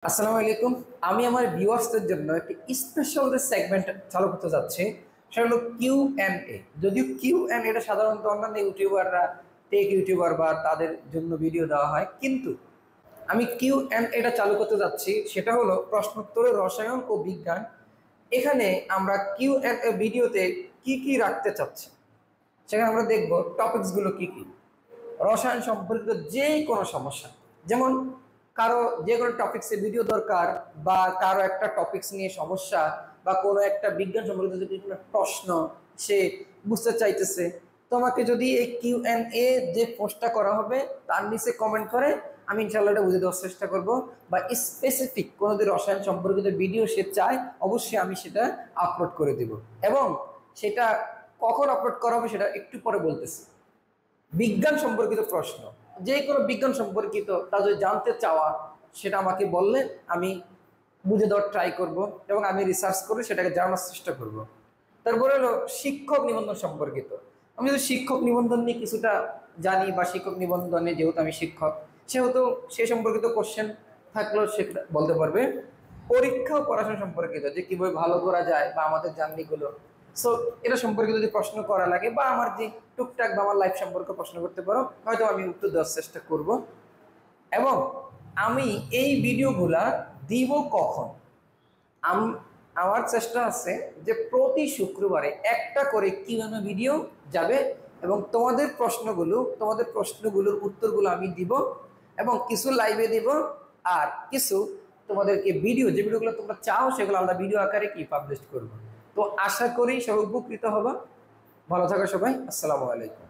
আসসালামু আলাইকুম। আমি আমার ভিউয়ার্সদের জন্য একটি স্পেশাল যে সেগমেন্ট চালু করতে যাচ্ছি সেটা হলো কিউ অ্যান্ড এ। যদিও কিউ অ্যান্ড এটা সাধারণত অন্যান্য ইউটিউবাররা, টেক ইউটিউবার বা তাদের জন্য ভিডিও দেওয়া হয়, কিন্তু আমি কিউ অ্যান্ড এটা চালু করতে যাচ্ছি। সেটা হলো প্রশ্নোত্তরের রসায়ন ও বিজ্ঞান। এখানে আমরা কিউ অ্যান্ড এ ভিডিওতে কি কি রাখতে চাচ্ছি, সেখানে আমরা দেখব টপিকসগুলো কি কি। রসায়ন সম্পর্কিত যে কোনো সমস্যা, যেমন কারো যে কোনো টপিক্সে ভিডিও দরকার, বা কারো একটা টপিক্স নিয়ে সমস্যা, বা কোনো একটা বিজ্ঞান সম্পর্কিত যদি কোনো প্রশ্ন সে বুঝতে চাইতেছে, তোমাকে যদি এই কিউ এন্ড এ যে পোস্টটা করা হবে তার নিচে কমেন্ট করে, আমি ইনশাল্লাহ এটা বুঝে দেওয়ার চেষ্টা করব। বা স্পেসিফিক কোনো যদি রসায়ন সম্পর্কিত ভিডিও সে চায়, অবশ্যই আমি সেটা আপলোড করে দিব। এবং সেটা কখন আপলোড করা হবে সেটা একটু পরে বলতেছি। বিজ্ঞান সম্পর্কিত প্রশ্ন, যে কোনো বিজ্ঞান সম্পর্কিত তা যদি জানতে চাওয়া, সেটা আমাকে বললে আমি বুঝে দেওয়ার ট্রাই করব এবং আমি রিসার্চ করে সেটাকে জানার চেষ্টা করব। তারপরে হলো শিক্ষক নিবন্ধন সম্পর্কিত। আমি যদি শিক্ষক নিবন্ধন নিয়ে কিছুটা জানি, বা শিক্ষক নিবন্ধনে যেহেতু আমি শিক্ষক, সেহেতু সে সম্পর্কিত কোশ্চেন থাকলেও সেটা বলতে পারবে। পরীক্ষা ও পড়াশোনা সম্পর্কিত, যে কিভাবে ভালো করা যায় বা আমাদের জার্নিগুলো, সো এটা সম্পর্কে যদি প্রশ্ন করা লাগে, বা আমার যে টুকটাক বা আমার লাইফ সম্পর্কে প্রশ্ন করতে পারো, হয়তো আমি উত্তর দেওয়ার চেষ্টা করব। এবং আমি এই ভিডিওগুলা দিব কখন, আমার চেষ্টা আছে যে প্রতি শুক্রবারে একটা করে কিউএনএ ভিডিও যাবে, এবং তোমাদের প্রশ্নগুলোর উত্তরগুলো আমি দিব, এবং কিছু লাইভে দিব, আর কিছু তোমাদেরকে ভিডিও, যে ভিডিওগুলো তোমরা চাও সেগুলো আলাদা ভিডিও আকারে কি পাবলিশ করবো। তো আশা করি সবাই উপকৃত হবা। ভালো থাকো সবাই। আসসালামু আলাইকুম।